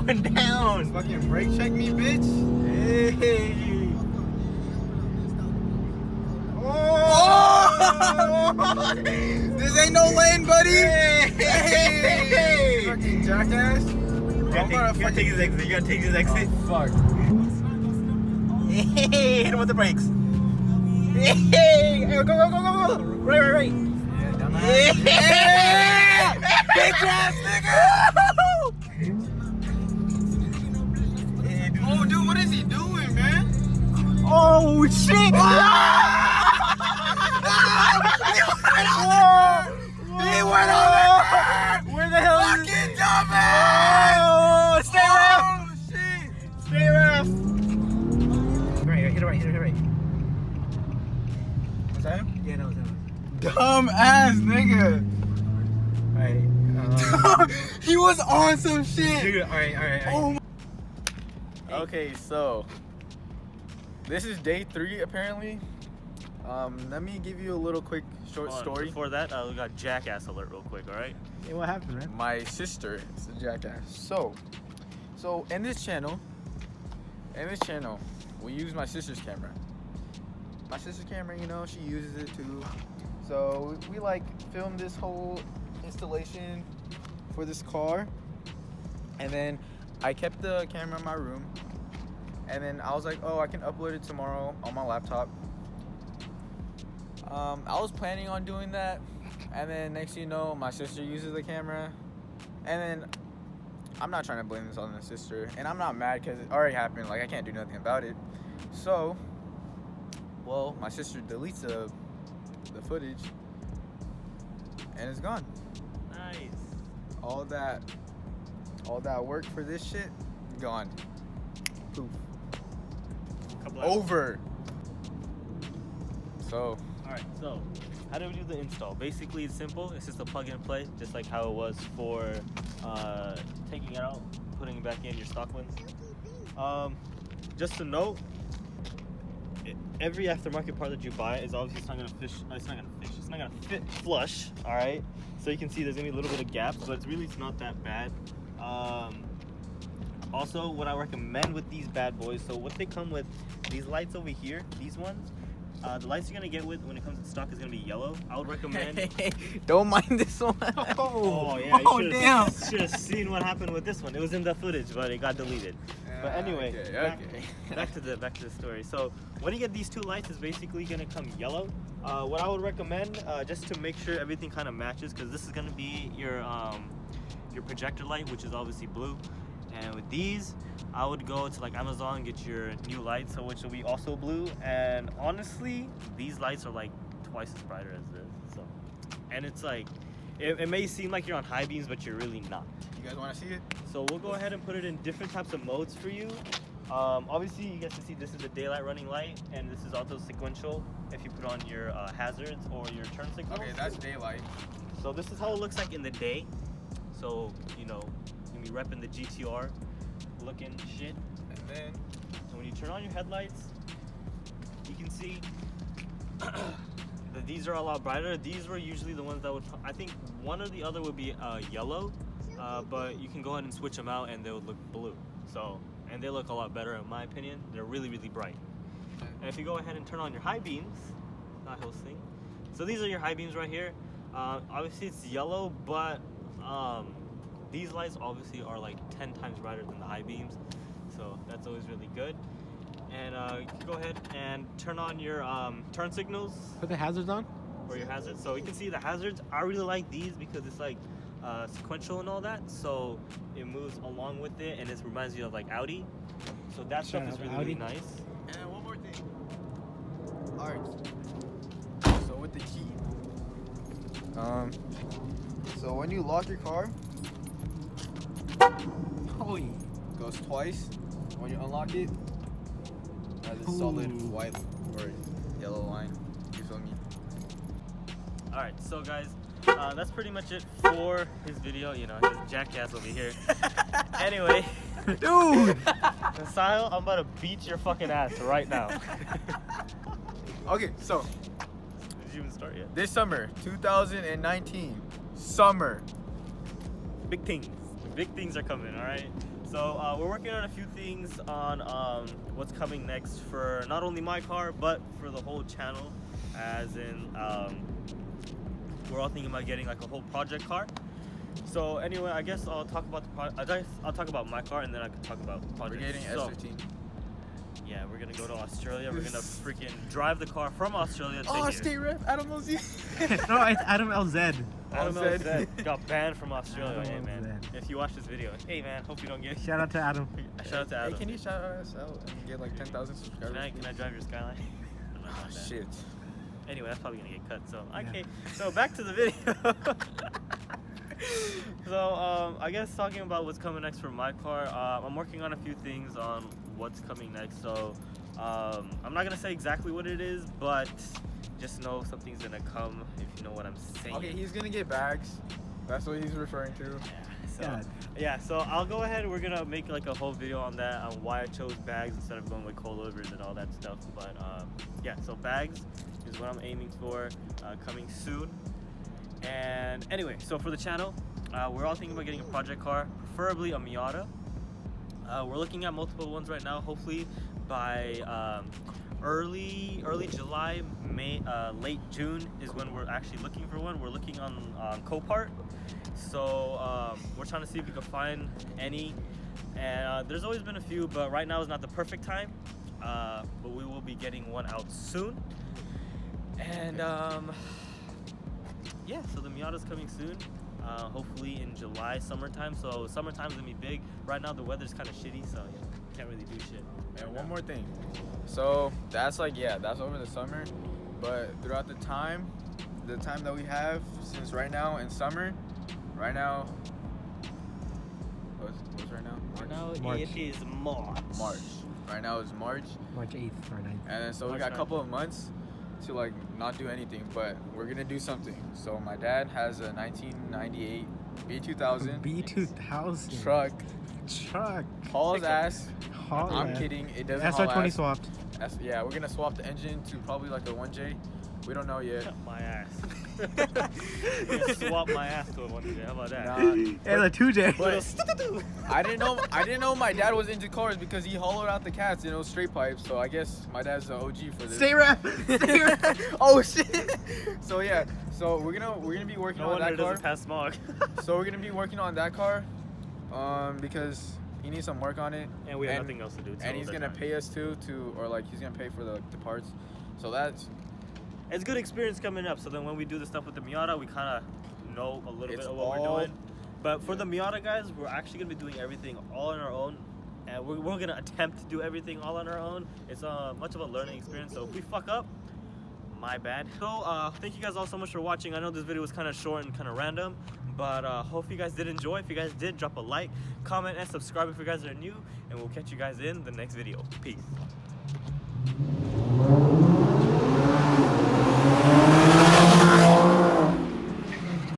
going down. Fucking brake check me, bitch. Hey. Oh! This ain't no lane, buddy. Hey. Fucking jackass. You gotta take his exit. You gotta take his exit. Oh, fuck. Hey, hit him with the brakes. Hey, go, go, go, go, go. Right. Yeah, dumbass. Yeah. Bitch ass nigga. Oh, dude, what is he doing, man? Oh, shit. He went over. Where the hell is Fucking dumbass. Oh, stay left. Oh, shit. Stay left. Right, hit it right. Was that him? Yeah, that was him. Dumb ass nigga. Alright. He was on some shit. Alright. Oh my. Okay, so this is day 3 apparently. Let me give you a little quick short story. Before that, we got jackass alert real quick, alright? Hey, what happened, man? My sister is a jackass. So in this channel, we use my sister's camera. My sister's camera, you know, she uses it too. So we like filmed this whole installation for this car, and then I kept the camera in my room, and then I was like, oh, I can upload it tomorrow on my laptop. I was planning on doing that, and then next thing you know, my sister uses the camera, and then I'm not trying to blame this on the sister, and I'm not mad because it already happened. Like, I can't do nothing about it. So, well, my sister deletes the footage, and it's gone. Nice. All that work for this shit, gone. Poof. Over. So. Alright, so how do we do the install? Basically, it's simple. It's just a plug and play, just like how it was for taking it out, putting it back in your stock ones. Just to note, every aftermarket part that you buy is obviously it's not gonna fit flush. All right, so you can see there's gonna be a little bit of gaps, but it's not that bad. Also, what I recommend with these bad boys, so what they come with, these lights over here, these ones, the lights you're gonna get with when it comes to stock is gonna be yellow. I would recommend. Don't mind this one. Oh yeah, you damn. should have seen what happened with this one. It was in the footage, but it got deleted. But anyway, back to the story. So when you get these two lights, it's basically gonna come yellow. What I would recommend, just to make sure everything kind of matches, because this is gonna be your projector light, which is obviously blue. And with these, I would go to like Amazon, get your new lights, which will be also blue. And honestly, these lights are like twice as brighter as this. So, and it's like, it may seem like you're on high beams, but you're really not. You guys want to see it? So we'll go ahead and put it in different types of modes for you. Obviously, you get to see this is a daylight running light, and this is also sequential if you put on your hazards or your turn signals. Okay, that's daylight. So this is how it looks like in the day. So, you know, you're gonna be repping the GTR looking shit. And then, so when you turn on your headlights, you can see that these are a lot brighter. These were usually the ones that would, I think one or the other would be yellow, but you can go ahead and switch them out and they would look blue. So, and they look a lot better in my opinion. They're really, really bright. And if you go ahead and turn on your high beams, not Hill's thing. So these are your high beams right here. Obviously it's yellow, but these lights obviously are like 10 times brighter than the high beams, so that's always really good. And you can go ahead and turn on your turn signals. Put the hazards on? Or your hazards. So you can see the hazards. I really like these because it's like sequential and all that, so it moves along with it, and it reminds you of like Audi. So that stuff is really, really nice. And then one more thing. Alright. So with the key. So when you lock your car, goes twice. When you unlock it, has a solid white or yellow line. You feel me? Alright, so guys, that's pretty much it for his video. You know, his jackass over here. Anyway, dude, Sahil, I'm about to beat your fucking ass right now. Okay, so did you even start yet? This summer, 2019, summer. Big things. Big things are coming, all right? So we're working on a few things on what's coming next for not only my car, but for the whole channel. As in, we're all thinking about getting like a whole project car. So anyway, I guess I'll talk about I'll talk about my car, and then I can talk about projects. We're getting S15. Yeah, we're gonna go to Australia. We're gonna freaking drive the car from Australia to Oh, here. state rep, Adam LZ. No, it's Adam LZ. Adam LZ. LZ got banned from Australia. Adam Hey man, LZ. if you watch this video, hey man, hope you don't get. Shout out to Adam. Shout out to Adam. Hey, can you shout us out and get like 10,000 subscribers? Can I drive your Skyline? Oh, shit. Anyway, that's probably gonna get cut. So Yeah. okay, so back to the video. So I guess talking about what's coming next for my car, I'm working on a few things on what's coming next. So I'm not gonna say exactly what it is, but just know something's gonna come, if you know what I'm saying. Okay, he's gonna get bags. That's what he's referring to. Yeah, so I'll go ahead. We're gonna make like a whole video on that, on why I chose bags instead of going with coilovers and all that stuff. But yeah, so bags is what I'm aiming for, coming soon. And anyway, so for the channel, we're all thinking about getting a project car, preferably a Miata. We're looking at multiple ones right now. Hopefully by early July, late June is when we're actually looking for one. We're looking on Copart. So we're trying to see if we can find any. And there's always been a few, but right now is not the perfect time. But we will be getting one out soon. And yeah, so the Miata's coming soon. Hopefully in July, summertime. So summertime's gonna be big. Right now the weather's kind of shitty, so yeah, can't really do shit. And one more thing. So that's like, yeah, that's over the summer. But throughout the time that we have, since right now in summer, right now, what's right now? Right now March. it is March. March. Right now is March. March 8th or 9th. And then so we March got a 9th. couple of months to like not do anything, but we're gonna do something. So my dad has a 1998 B2000 B2000 truck. Truck. Hauls ass. Haul I'm ass. kidding. It doesn't haul SR20 ass. swapped. Yeah, we're gonna swap the engine to probably like a 1J. We don't know yet. Cut my ass. I'm gonna swap my ass to a one today. How about that? Nah, And a 2J. but I didn't know my dad was into cars because he hollowed out the cats in those straight pipes. So I guess my dad's the OG for this. Stay rep. Stay rep. Oh shit. So yeah, so we're gonna be working No on wonder it that car. doesn't pass smog. So we're gonna be working on that car, because he needs some work on it. And we have nothing else to do. And he's gonna pay us or like he's gonna pay for the parts. So that's. It's good experience coming up. So then when we do the stuff with the Miata, we kind of know a little It's bit of what all- we're doing. But for the Miata guys, we're actually gonna be doing everything all on our own. And we're gonna attempt to do everything all on our own. It's much of a learning experience. So if we fuck up, my bad. So thank you guys all so much for watching. I know this video was kind of short and kind of random, but hope you guys did enjoy. If you guys did, drop a like, comment, and subscribe if you guys are new, and we'll catch you guys in the next video. Peace.